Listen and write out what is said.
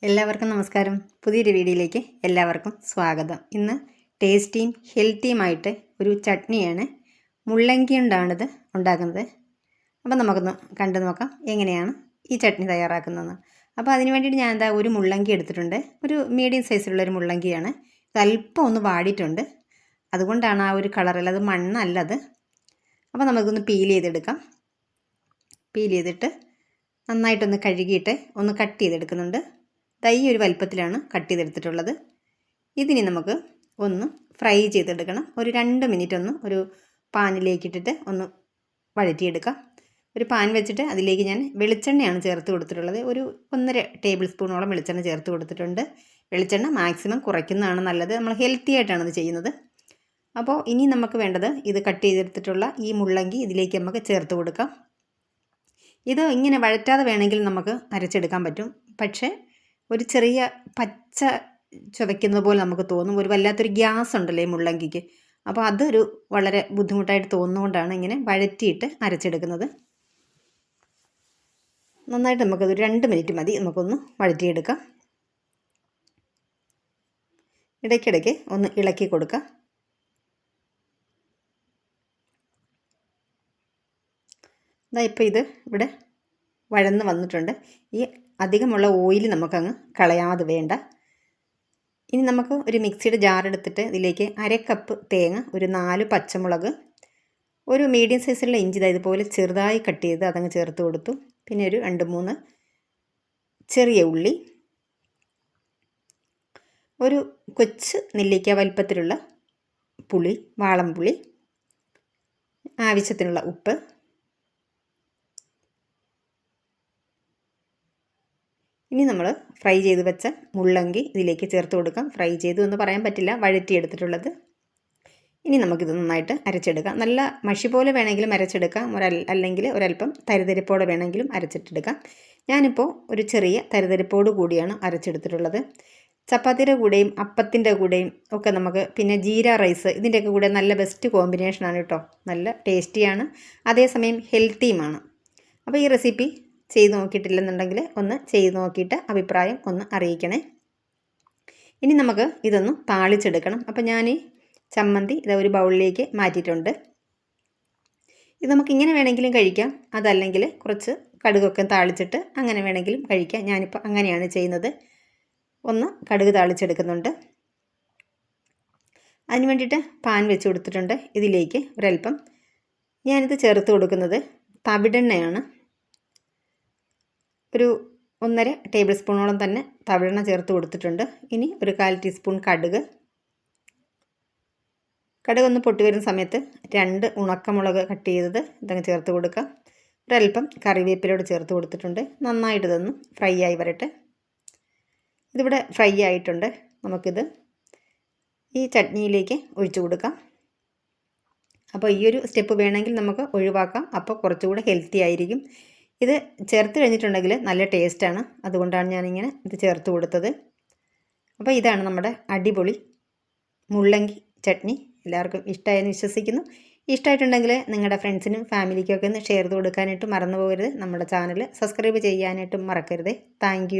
എല്ലാവർക്കും നമസ്കാരം. പുതിയൊരു വീഡിയോയിലേക്ക് എല്ലാവർക്കും സ്വാഗതം. ഇന്ന് ടേസ്റ്റിയും ഹെൽത്തിയുമായിട്ട് ഒരു ചട്നിയാണ്, മുള്ളങ്കി കൊണ്ടാണിത് ഉണ്ടാക്കുന്നത്. അപ്പം നമുക്കൊന്ന് കണ്ടു നോക്കാം എങ്ങനെയാണ് ഈ ചട്നി തയ്യാറാക്കുന്നതെന്ന്. അപ്പോൾ അതിന് വേണ്ടിയിട്ട് ഞാൻ ഒരു മുള്ളങ്കി എടുത്തിട്ടുണ്ട്. ഒരു മീഡിയം സൈസിലുള്ളൊരു മുള്ളങ്കിയാണ്. ഇത് അല്പം ഒന്ന് വാടിയിട്ടുണ്ട്, അതുകൊണ്ടാണ് ആ ഒരു കളറിൽ, അത് മണ്ണല്ലത്. അപ്പോൾ നമുക്കൊന്ന് പീൽ ചെയ്തെടുക്കാം. പീൽ ചെയ്തിട്ട് നന്നായിട്ടൊന്ന് കഴുകിയിട്ട് ഒന്ന് കട്ട് ചെയ്തെടുക്കുന്നുണ്ട്. ഈ ഒരു വലുപ്പത്തിലാണ് കട്ട് ചെയ്തെടുത്തിട്ടുള്ളത്. ഇതിനി നമുക്ക് ഒന്ന് ഫ്രൈ ചെയ്തെടുക്കണം. ഒരു 2 മിനിറ്റ് ഒന്ന് ഒരു പാനിലേക്ക് ഇട്ടിട്ട് ഒന്ന് വഴറ്റിയെടുക്കാം. ഒരു പാൻ വെച്ചിട്ട് അതിലേക്ക് ഞാൻ വെളിച്ചെണ്ണയാണ് ചേർത്ത് കൊടുത്തിട്ടുള്ളത്. ഒരു 1.5 ടേബിൾ സ്പൂണോളം വെളിച്ചെണ്ണ ചേർത്ത് കൊടുത്തിട്ടുണ്ട്. വെളിച്ചെണ്ണ മാക്സിമം കുറയ്ക്കുന്നതാണ് നല്ലത്. നമ്മൾ ഹെൽത്തി ആയിട്ടാണ് ഇത് ചെയ്യുന്നത്. അപ്പോൾ ഇനി നമുക്ക് വേണ്ടത് ഇത് കട്ട് ചെയ്തെടുത്തിട്ടുള്ള ഈ മുള്ളങ്കി ഇതിലേക്ക് നമുക്ക് ചേർത്ത് കൊടുക്കാം. ഇത് ഇങ്ങനെ വഴറ്റാതെ വേണമെങ്കിൽ നമുക്ക് അരച്ചെടുക്കാൻ പറ്റും. പക്ഷേ ഒരു ചെറിയ പച്ച ചുവയ്ക്കുന്നത് പോലെ നമുക്ക് തോന്നും. ഒരു വല്ലാത്തൊരു ഗ്യാസ് ഉണ്ടല്ലോ ഈ മുള്ളങ്കിക്ക്. അപ്പോൾ അതൊരു വളരെ ബുദ്ധിമുട്ടായിട്ട് തോന്നുന്നതുകൊണ്ടാണ് ഇങ്ങനെ വഴറ്റിയിട്ട് അരച്ചെടുക്കുന്നത്. നന്നായിട്ട് നമുക്കതൊരു 2 മിനിറ്റ് മതി. നമുക്കൊന്ന് വഴറ്റിയെടുക്കാം. ഇടയ്ക്കിടയ്ക്ക് ഒന്ന് ഇളക്കി കൊടുക്കാം. ഇപ്പോൾ ഇത് ഇവിടെ വഴന്ന് വന്നിട്ടുണ്ട്. ഈ അധികമുള്ള ഓയിൽ നമുക്കങ്ങ് കളയാതെ വേണ്ട. ഇനി നമുക്ക് ഒരു മിക്സിയുടെ ജാർ എടുത്തിട്ട് ഇതിലേക്ക് 1/2 കപ്പ് തേങ്ങ, ഒരു 4 പച്ചമുളക്, ഒരു മീഡിയം സൈസുള്ള ഇഞ്ചി ഇതുപോലെ ചെറുതായി കട്ട് ചെയ്ത് അതങ്ങ് ചേർത്ത് കൊടുത്തു. പിന്നെ ഒരു 2-3 ചെറിയ ഉള്ളി, ഒരു കൊച്ച് നെല്ലിക്ക വലിപ്പത്തിലുള്ള പുളി, വാളംപുളി, ആവശ്യത്തിനുള്ള ഉപ്പ്. ഇനി നമ്മൾ ഫ്രൈ ചെയ്ത് വെച്ച മുള്ളങ്കി ഇതിലേക്ക് ചേർത്ത് കൊടുക്കാം. ഫ്രൈ ചെയ്തു എന്ന് പറയാൻ പറ്റില്ല, വഴറ്റിയെടുത്തിട്ടുള്ളത്. ഇനി നമുക്കിത് നന്നായിട്ട് അരച്ചെടുക്കാം. നല്ല മഷി പോലെ വേണമെങ്കിലും അരച്ചെടുക്കാം, അല്ലെങ്കിൽ ഒരല്പം തരിതരിപ്പോടെ വേണമെങ്കിലും അരച്ചിട്ടെടുക്കാം. ഞാനിപ്പോൾ ഒരു ചെറിയ തരിതരിപ്പോട് കൂടിയാണ് അരച്ചെടുത്തിട്ടുള്ളത്. ചപ്പാത്തിയുടെ കൂടെയും അപ്പത്തിൻ്റെ കൂടെയും ഒക്കെ നമുക്ക്, പിന്നെ ജീര റൈസ്, ഇതിൻ്റെയൊക്കെ കൂടെ നല്ല ബെസ്റ്റ് കോമ്പിനേഷനാണ് കേട്ടോ. നല്ല ടേസ്റ്റിയാണ്, അതേസമയം ഹെൽത്തിയുമാണ്. അപ്പോൾ ഈ റെസിപ്പി ചെയ്ത് നോക്കിയിട്ടില്ലെന്നുണ്ടെങ്കിൽ ഒന്ന് ചെയ്ത് നോക്കിയിട്ട് അഭിപ്രായം ഒന്ന് അറിയിക്കണേ. ഇനി നമുക്ക് ഇതൊന്ന് താളിച്ചെടുക്കണം. അപ്പോൾ ഞാൻ ഈ ചമ്മന്തി ഒരു ബൗളിലേക്ക് മാറ്റിയിട്ടുണ്ട്. ഇത് നമുക്ക് ഇങ്ങനെ വേണമെങ്കിലും കഴിക്കാം, അതല്ലെങ്കിൽ കുറച്ച് കടുകൊക്കെ താളിച്ചിട്ട് അങ്ങനെ വേണമെങ്കിലും കഴിക്കാം. ഞാനിപ്പോൾ അങ്ങനെയാണ് ചെയ്യുന്നത്. ഒന്ന് കടുക് താളിച്ചെടുക്കുന്നുണ്ട്. അതിന് വേണ്ടിയിട്ട് പാൻ വെച്ച് കൊടുത്തിട്ടുണ്ട്. ഇതിലേക്ക് ഒരല്പം ഞാനിത് ചേർത്ത് കൊടുക്കുന്നത് തവിടെണ്ണയാണ്. ഒരു 1.5 ടേബിൾ സ്പൂണോളം തന്നെ തവിടെണ്ണ ചേർത്ത് കൊടുത്തിട്ടുണ്ട്. ഇനി ഒരു 1/4 ടീസ്പൂൺ കടുക്. കടുകൊന്ന് പൊട്ടി വരുന്ന സമയത്ത് 2 ഉണക്കമുളക് കട്ട് ചെയ്തത് ഇതങ്ങ് ചേർത്ത് കൊടുക്കാം. ഒരല്പം കറിവേപ്പിലയോട് ചേർത്ത് കൊടുത്തിട്ടുണ്ട്. നന്നായിട്ട് ഇതൊന്ന് ഫ്രൈ ആയി വരട്ടെ. ഇതിവിടെ ഫ്രൈ ആയിട്ടുണ്ട്. നമുക്കിത് ഈ ചട്നിയിലേക്ക് ഒഴിച്ചു കൊടുക്കാം. അപ്പോൾ ഈ ഒരു സ്റ്റെപ്പ് വേണമെങ്കിൽ നമുക്ക് ഒഴിവാക്കാം, അപ്പോൾ കുറച്ചുകൂടെ ഹെൽത്തി ആയിരിക്കും. ഇത് ചേർത്ത് കഴിഞ്ഞിട്ടുണ്ടെങ്കിൽ നല്ല ടേസ്റ്റാണ്, അതുകൊണ്ടാണ് ഞാനിങ്ങനെ ഇത് ചേർത്ത് കൊടുത്തത്. അപ്പോൾ ഇതാണ് നമ്മുടെ അടിപൊളി മുള്ളങ്കി ചട്നി. എല്ലാവർക്കും ഇഷ്ടമായെന്ന് വിശ്വസിക്കുന്നു. ഇഷ്ടമായിട്ടുണ്ടെങ്കിൽ നിങ്ങളുടെ ഫ്രണ്ട്സിനും ഫാമിലിക്കൊക്കെ ഒന്ന് ഷെയർ ചെയ്ത് കൊടുക്കാനായിട്ട് മറന്നു പോകരുത്. നമ്മുടെ ചാനൽ സബ്സ്ക്രൈബ് ചെയ്യാനായിട്ടും മറക്കരുത്. താങ്ക്